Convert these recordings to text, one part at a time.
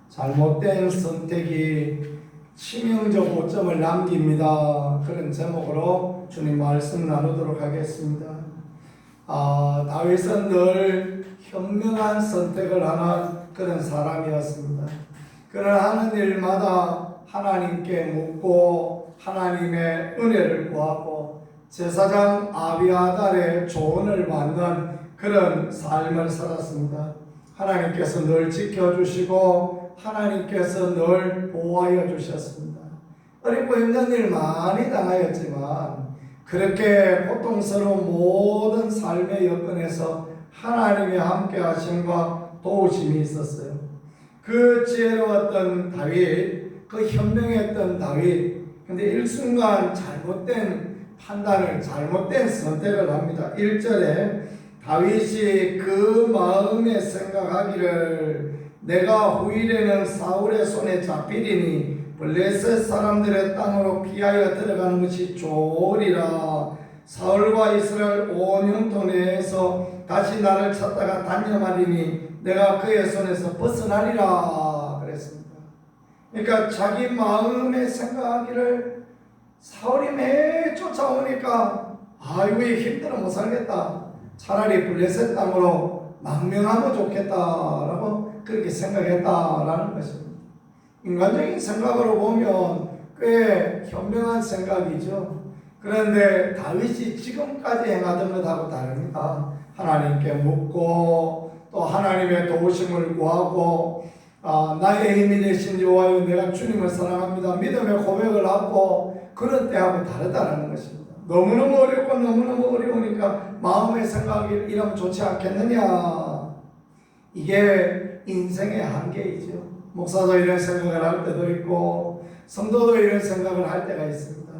잘못된 선택이 치명적 오점을 남깁니다. 그런 제목으로 주님 말씀 나누도록 하겠습니다. 다윗은 늘 현명한 선택을 하는 그런 사람이었습니다. 그는 하는 일마다 하나님께 묻고 하나님의 은혜를 구하고 제사장 아비아달의 조언을 받는 그런 삶을 살았습니다. 하나님께서 늘 지켜주시고 하나님께서 늘 보호하여 주셨습니다. 어렵고 힘든 일 많이 당하였지만 그렇게 고통스러운 모든 삶의 여건에서 하나님의 함께 하심과 도우심이 있었어요. 그 지혜로웠던 다윗, 그 현명했던 다윗, 근데 일순간 잘못된 판단을, 잘못된 선택을 합니다. 1절에 다윗이 그 마음에 생각하기를 내가 후일에는 사울의 손에 잡히리니 블레셋 사람들의 땅으로 피하여 들어가는 것이 좋으리라. 사울과 이스라엘 온 영토 내에서 다시 나를 찾다가 단념하리니 내가 그의 손에서 벗어나리라 그랬습니다. 그러니까 자기 마음에 생각하기를 사울이 매 쫓아오니까 이거 힘들어 못 살겠다. 차라리 블레셋 땅으로 망명하면 좋겠다라고 그렇게 생각했다라는 것입니다. 인간적인 생각으로 보면 꽤 현명한 생각이죠. 그런데 다윗이 지금까지 행하던 것하고 다릅니다. 하나님께 묻고 또 하나님의 도우심을 구하고 나의 힘이 되신 여호와여 내가 주님을 사랑합니다. 믿음의 고백을 하고 그런 때하고 다르다는 것입니다. 너무너무 어렵고 너무너무 어려우니까 마음의 생각이 이러면 좋지 않겠느냐. 이게 인생의 한계이죠. 목사도 이런 생각을 할 때도 있고 성도도 이런 생각을 할 때가 있습니다.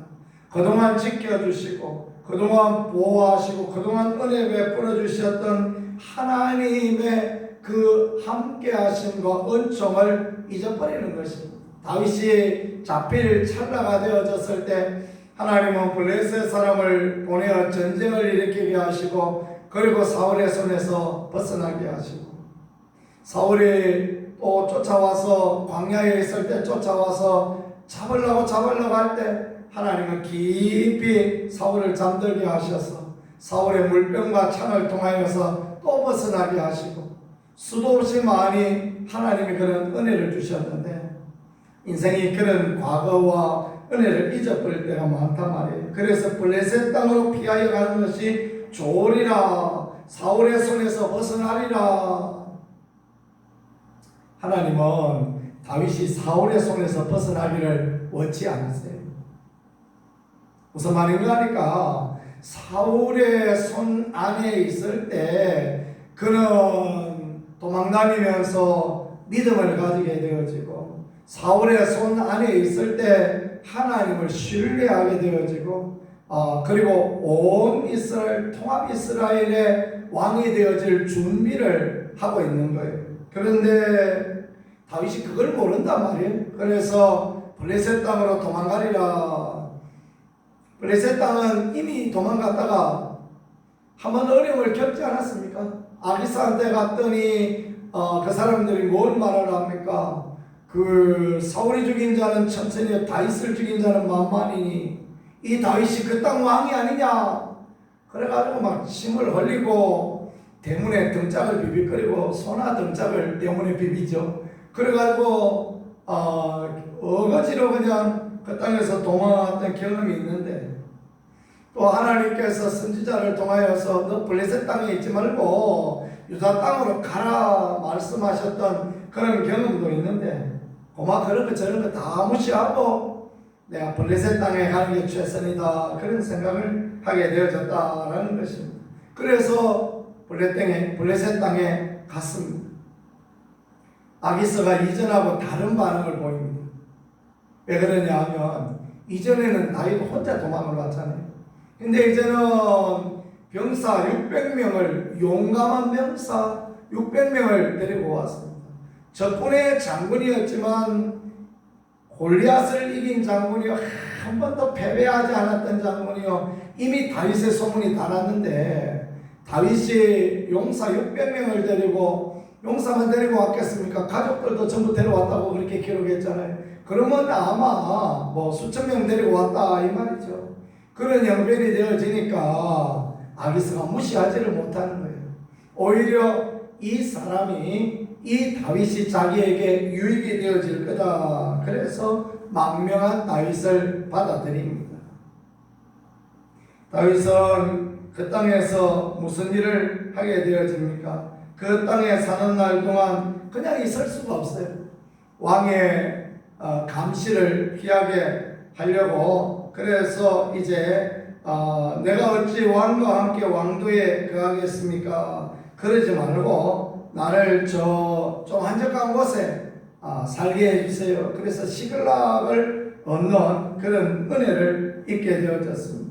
그동안 지켜주시고 그동안 보호하시고 그동안 은혜 베풀어 주셨던 하나님의 그 함께 하심과 은총을 잊어버리는 것입니다. 다윗이 잡힐 찰나가 되어졌을 때 하나님은 블레셋 사람을 보내어 전쟁을 일으키게 하시고 그리고 사울의 손에서 벗어나게 하시고 사울이 또 쫓아와서 광야에 있을 때 쫓아와서 잡으려고 할 때 하나님은 깊이 사울을 잠들게 하셔서 사울의 물병과 창을 통하여서 또 벗어나게 하시고 수도 없이 많이 하나님이 그런 은혜를 주셨는데 인생이 그런 과거와 은혜를 잊어버릴 때가 많단 말이에요. 그래서 블레셋 땅으로 피하여 가는 것이 좋으리라. 사울의 손에서 벗어나리라. 하나님은 다윗이 사울의 손에서 벗어나기를 원치 않았어요. 무슨 말인가 하니까 사울의 손 안에 있을 때 그는 도망다니면서 믿음을 가지게 되어지고 사울의 손 안에 있을 때 하나님을 신뢰하게 되어지고 그리고 온 이스라엘 통합 이스라엘의 왕이 되어질 준비를 하고 있는 거예요. 그런데 다윗이 그걸 모른단 말이에요. 그래서 블레셋 땅으로 도망가리라. 블레셋 땅은 이미 도망갔다가 한번 어려움을 겪지 않았습니까? 아기스한테 갔더니 그 사람들이 뭘 말을 합니까? 그 사울이 죽인 자는 천천히 다윗을 죽인 자는 만만이니 이 다윗이 그 땅 왕이 아니냐? 그래가지고 막 침을 흘리고 대문에 등짝을 비비거리고 소나 등짝을 대문에 비비죠. 그래가지고 어거지로 그냥 그 땅에서 도망왔던 경험이 있는데 또 하나님께서 선지자를 통하여서 너 블레셋 땅에 있지 말고 유다 땅으로 가라 말씀하셨던 그런 경험도 있는데 고마 그런 거 저런 거 다 무시하고 내가 블레셋 땅에 가는 게 최선이다 그런 생각을 하게 되어졌다라는 것입니다. 그래서 블레셋 땅에 갔습니다. 아기스가 이전하고 다른 반응을 보입니다. 왜 그러냐 하면 이전에는 다윗 혼자 도망을 갔잖아요. 근데 이제는 병사 600명을 용감한 병사 600명을 데리고 왔습니다. 적군의 장군이었지만 골리앗을 이긴 장군이요 한 번도 패배하지 않았던 장군이요 이미 다윗의 소문이 다 났는데 다윗이 용사 600명을 데리고 용사만 데리고 왔겠습니까? 가족들도 전부 데려왔다고 그렇게 기록했잖아요. 그러면 아마 뭐 수천 명 데리고 왔다 이 말이죠. 그런 형편이 되어지니까 아기스가 무시하지를 못하는 거예요. 오히려 이 사람이 이 다윗이 자기에게 유익이 되어질 거다. 그래서 망명한 다윗을 받아들입니다. 다윗은 그 땅에서 무슨 일을 하게 되어집니까? 그 땅에 사는 날 동안 그냥 있을 수가 없어요. 왕의 감시를 피하게 하려고. 그래서 이제 내가 어찌 왕과 함께 왕도에 거하겠습니까? 그러지 말고 나를 좀 한적한 곳에 살게 해주세요. 그래서 시글락을 얻는 그런 은혜를 입게 되어졌습니다.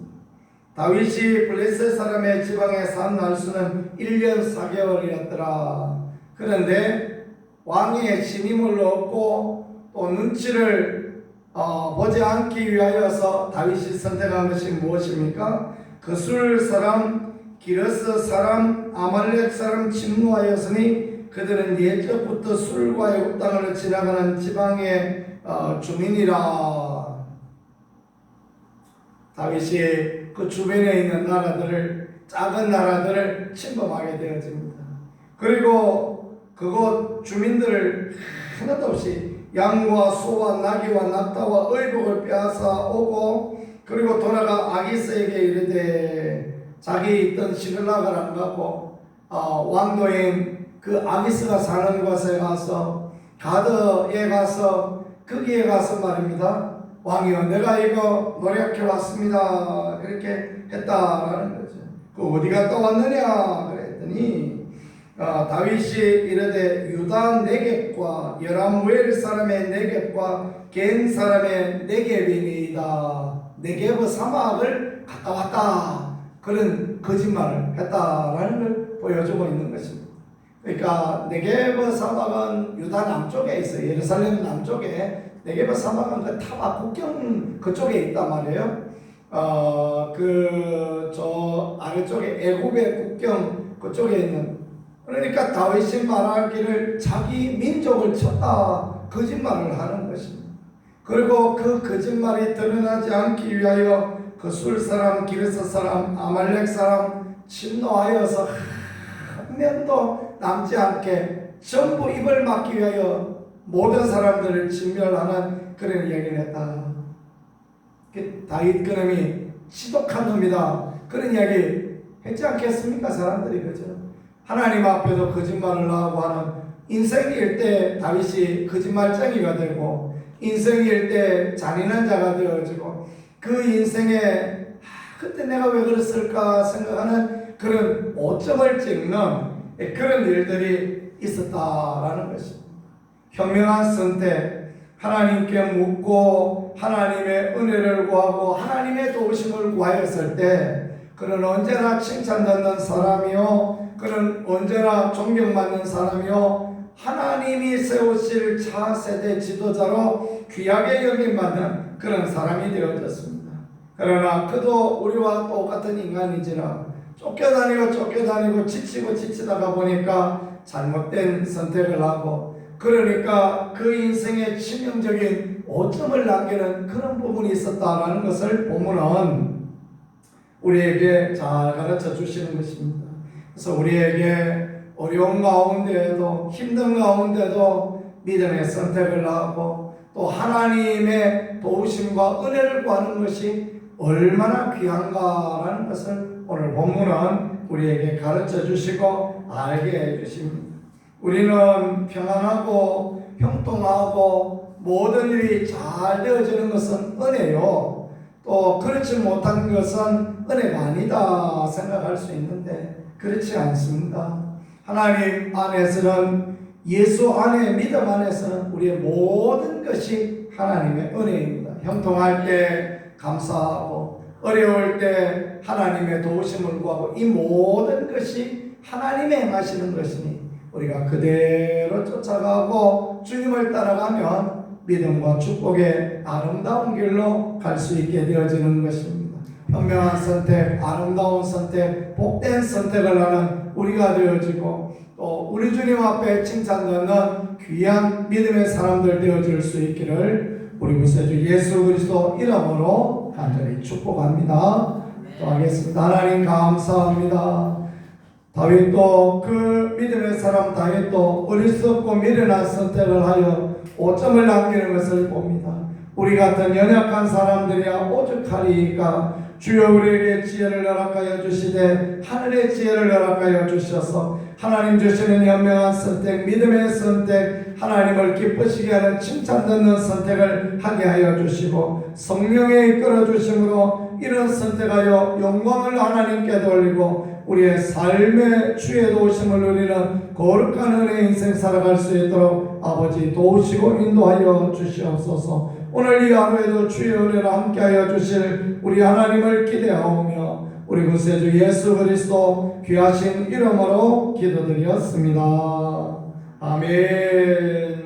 다윗이 블레셋 사람의 지방에 산 날수는 1년 4개월이었더라. 그런데 왕의 신임을 얻고 또 눈치를 보지 않기 위하여서 다윗이 선택한 것이 무엇입니까? 그술 사람, 기르스 사람, 아말렉 사람 침노하였으니 그들은 예적부터 술과 애굽 땅으로 지나가는 지방의 주민이라. 다윗이 그 주변에 있는 나라들을, 작은 나라들을 침범하게 되어집니다. 그리고 그곳 주민들을 하나도 없이 양과 소와 나귀와 낙타와 의복을 빼앗아 오고, 그리고 돌아가 아기스에게 이르되 자기 있던 시글락을 안 가고 왕도인 그 아기스가 사는 곳에 가서 가드에 가서 거기에 가서 말입니다. 왕이여, 내가 이거 노력해 왔습니다. 이렇게 했다라는 거죠. 그 어디 갔다 왔느냐 그랬더니 다윗이 이르되 유다 네겝과 여라무엘 사람의 네겝과 겐 사람의 네겝이니이다. 네겝의 사막을 갔다 왔다. 그런 거짓말을 했다라는 걸 보여주고 있는 것입니다. 그러니까 네겝의 사막은 유다 남쪽에 있어요. 예루살렘 남쪽에 네겝의 사막은 그 타박 국경 그쪽에 있단 말이에요. 저 아래쪽에 애굽의 국경 그쪽에 있는. 그러니까 다윗이 말하기를 자기 민족을 쳤다 거짓말을 하는 것입니다. 그리고 그 거짓말이 드러나지 않기 위하여 그 술 사람, 기르스 사람, 아말렉 사람 침노하여서 한 명도 남지 않게 전부 입을 막기 위하여 모든 사람들을 진멸하는 그런 이야기를 했다. 다윗 그놈이 지독한 놈이다. 그런 이야기 했지 않겠습니까? 사람들이 그죠? 하나님 앞에서 거짓말을 하고 하는 인생일 때 다윗이 거짓말쟁이가 되고, 인생일 때 잔인한 자가 되어지고, 그 인생에 그때 내가 왜 그랬을까 생각하는 그런 오점을 찍는 그런 일들이 있었다라는 것입니다. 현명한 선택, 하나님께 묻고 하나님의 은혜를 구하고 하나님의 도우심을 구하였을 때 그는 언제나 칭찬받는 사람이요, 그는 언제나 존경받는 사람이요, 하나님이 세우실 차세대 지도자로 귀하게 여김받는 그런 사람이 되어졌습니다. 그러나 그도 우리와 똑같은 인간이지라 쫓겨다니고 지치고 지치다가 보니까 잘못된 선택을 하고, 그러니까 그 인생에 치명적인 오점을 남기는 그런 부분이 있었다라는 것을 본문은 우리에게 잘 가르쳐 주시는 것입니다. 그래서 우리에게 어려운 가운데에도 힘든 가운데도 믿음의 선택을 하고 또 하나님의 도우심과 은혜를 구하는 것이 얼마나 귀한가라는 것을 오늘 본문은 우리에게 가르쳐 주시고 알게 해 주십니다. 우리는 평안하고 형통하고 모든 일이 잘 되어지는 것은 은혜요, 또 그렇지 못한 것은 은혜가 아니다 생각할 수 있는데 그렇지 않습니다. 하나님 안에서는, 예수 안에, 믿음 안에서는 우리의 모든 것이 하나님의 은혜입니다. 형통할 때 감사하고 어려울 때 하나님의 도우심을 구하고 이 모든 것이 하나님이 행하시는 것이니 우리가 그대로 쫓아가고 주님을 따라가면 믿음과 축복의 아름다운 길로 갈 수 있게 되어지는 것입니다. 현명한 선택, 아름다운 선택, 복된 선택을 하는 우리가 되어지고 또 우리 주님 앞에 칭찬받는 귀한 믿음의 사람들 되어질 수 있기를 우리 구세주 예수 그리스도 이름으로 간절히 축복합니다. 또 하겠습니다. 하나님 감사합니다. 다윗도 그 믿음의 사람 다윗도 어리석고 미련한 선택을 하여 오점을 남기는 것을 봅니다. 우리 같은 연약한 사람들이야 오죽하리이까. 주여 우리에게 지혜를 허락하여 주시되 하늘의 지혜를 허락하여 주셔서 하나님 주시는 현명한 선택, 믿음의 선택, 하나님을 기쁘시게 하는 칭찬 듣는 선택을 하게 하여 주시고 성령에 이끌어 주심으로 이런 선택하여 영광을 하나님께 돌리고 우리의 삶의 주의 도우심을 누리는 거룩한 은혜 인생 살아갈 수 있도록 아버지 도우시고 인도하여 주시옵소서. 오늘 이 하루에도 주의 은혜로 함께하여 주실 우리 하나님을 기대하오며 우리 구세주 예수 그리스도 귀하신 이름으로 기도드렸습니다. 아멘.